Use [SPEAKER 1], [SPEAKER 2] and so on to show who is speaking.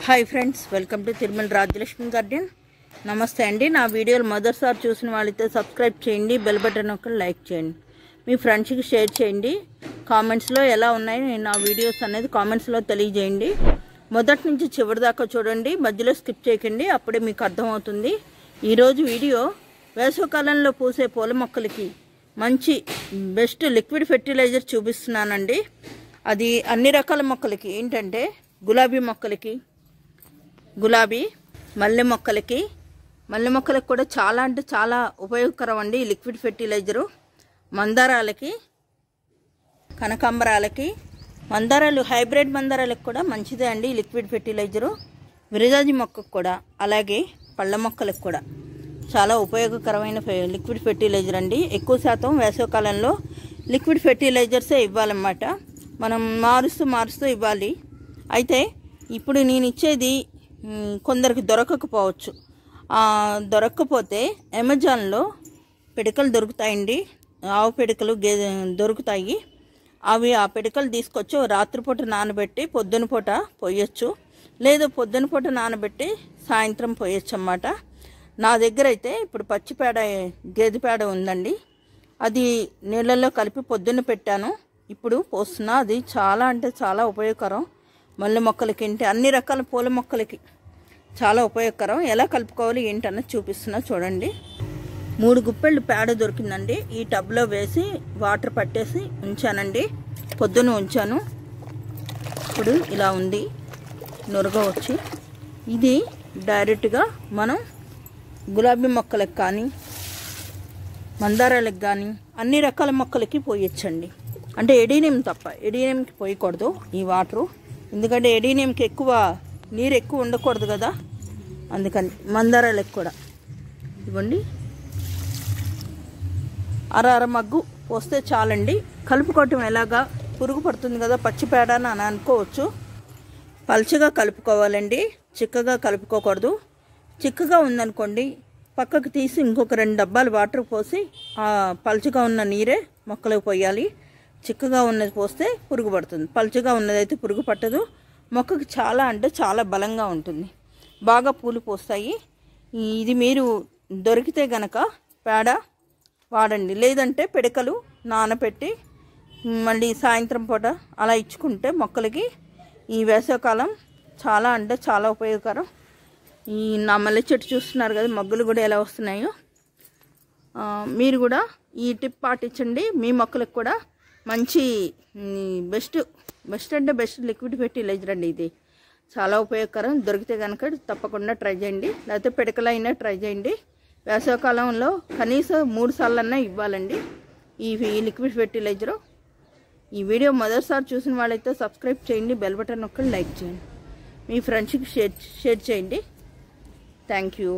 [SPEAKER 1] Hi friends, welcome to Tirumala Rajyalakshmi garden. నమస్తే అండి. నా వీడియోలు మొదటిసారి చూసిన వాళ్ళైతే సబ్స్క్రైబ్ చేయండి, బెల్ బటన్ ఒకటి లైక్ చేయండి, మీ ఫ్రెండ్స్కి షేర్ చేయండి. కామెంట్స్లో ఎలా ఉన్నాయి నా వీడియోస్ అనేది కామెంట్స్లో తెలియజేయండి. మొదటి నుంచి చివరి దాకా చూడండి, మధ్యలో స్కిప్ చేయకండి, అప్పుడే మీకు అర్థమవుతుంది. ఈరోజు వీడియో వేసవికాలంలో పూసే పూల మొక్కలకి మంచి బెస్ట్ లిక్విడ్ ఫెర్టిలైజర్ చూపిస్తున్నానండి. అది అన్ని రకాల మొక్కలకి ఏంటంటే గులాబీ మొక్కలకి, గులాబీ మల్లె మొక్కలకి కూడా చాలా అంటే చాలా ఉపయోగకరం అండి ఈ లిక్విడ్ ఫెర్టిలైజరు. మందారాలకి, కనకాంబరాలకి, మందారాలు హైబ్రిడ్ మందారాలకు కూడా మంచిదే అండి ఈ లిక్విడ్ ఫెర్టిలైజరు. విరజాజి మొక్కకు కూడా, అలాగే పళ్ళ మొక్కలకు కూడా చాలా ఉపయోగకరమైన లిక్విడ్ ఫెర్టిలైజర్ అండి. ఎక్కువ శాతం వేసవికాలంలో లిక్విడ్ ఫెర్టిలైజర్సే ఇవ్వాలన్నమాట. మనం మారుస్తూ ఇవ్వాలి. అయితే ఇప్పుడు నేను ఇచ్చేది కొందరికి దొరకకపోవచ్చు. దొరకకపోతే అమెజాన్లో పిడకలు దొరుకుతాయండి, ఆవు పిడకలు దొరుకుతాయి. అవి ఆ పిడకలు తీసుకొచ్చి రాత్రిపూట నానబెట్టి పొద్దున పూట పోయొచ్చు, లేదు పొద్దున పూట నానబెట్టి సాయంత్రం పోయొచ్చు అన్నమాట. నా దగ్గర అయితే ఇప్పుడు పచ్చిపేడ, గేదె పేడ ఉందండి. అది నీళ్ళల్లో కలిపి పొద్దున్న పెట్టాను, ఇప్పుడు పోస్తున్నా. అది చాలా అంటే చాలా ఉపయోగకరం. మల్లె మొక్కలకి ఏంటి, అన్ని రకాల పూల మొక్కలకి చాలా ఉపయోగకరం. ఎలా కలుపుకోవాలి ఏంటన్నది చూపిస్తున్నా చూడండి. 3 గుప్పెళ్ళు పేడ దొరికిందండి. ఈ టబ్లో వేసి వాటర్ పట్టేసి ఉంచానండి. పొద్దున ఉంచాను, ఇప్పుడు ఇలా ఉంది నురగ వచ్చి. ఇది డైరెక్ట్గా మనం గులాబీ మొక్కలకు కానీ, మందారాలకు కానీ అన్ని రకాల మొక్కలకి పోయొచ్చండి. అంటే ఎడీనియం తప్ప, ఎడీనియంకి పోయకూడదు ఈ వాటరు, ఎందుకంటే ఎడీనియంకి ఎక్కువ నీరు ఎక్కువ ఉండకూడదు కదా, అందుకని. మందారాలకు కూడా ఇవ్వండి, అర మగ్గు పోస్తే చాలండి. కలుపుకోవటం ఎలాగా, పురుగు పడుతుంది కదా పచ్చిపేడ అని అనుకోవచ్చు. పల్చగా కలుపుకోవాలండి, చిక్కగా కలుపుకోకూడదు. చిక్కగా ఉందనుకోండి పక్కకు తీసి ఇంకొక 2 డబ్బాలు వాటర్ పోసి ఆ పల్చగా ఉన్న నీరే మొక్కలకు పోయాలి. చిక్కగా ఉన్నది పోస్తే పురుగు పడుతుంది, పల్చగా ఉన్నదైతే పురుగు పట్టదు. మొక్కకు చాలా అంటే చాలా బలంగా ఉంటుంది, బాగా పూలు పోస్తాయి. ఇది మీరు దొరికితే గనక పేడ వాడండి, లేదంటే పిడకలు నానబెట్టి మళ్ళీ సాయంత్రం పూట అలా ఇచ్చుకుంటే మొక్కలకి ఈ వేసవికాలం చాలా అంటే చాలా ఉపయోగకరం. ఈ నా మల్లె చెట్టు చూస్తున్నారు కదా, మొగ్గలు కూడా ఎలా వస్తున్నాయో. మీరు కూడా ఈ టిప్ పాటించండి, మీ మొక్కలకు కూడా మంచి బెస్ట్ అంటే బెస్ట్ లిక్విడ్ ఫెర్టిలైజర్ అండి. ఇది చాలా ఉపయోగకరం. దొరికితే కనుక తప్పకుండా ట్రై చేయండి, లేకపోతే పిడకలైనా ట్రై చేయండి. వేసవికాలంలో కనీసం 3 సార్లన్నా ఇవ్వాలండి ఈ లిక్విడ్ ఫెర్టిలైజరు. ఈ వీడియో మొదటిసారి చూసిన వాళ్ళైతే సబ్స్క్రైబ్ చేయండి, బెల్ బటన్ ఒకటి లైక్ చేయండి, మీ ఫ్రెండ్స్కి షేర్ చేయండి. Thank you.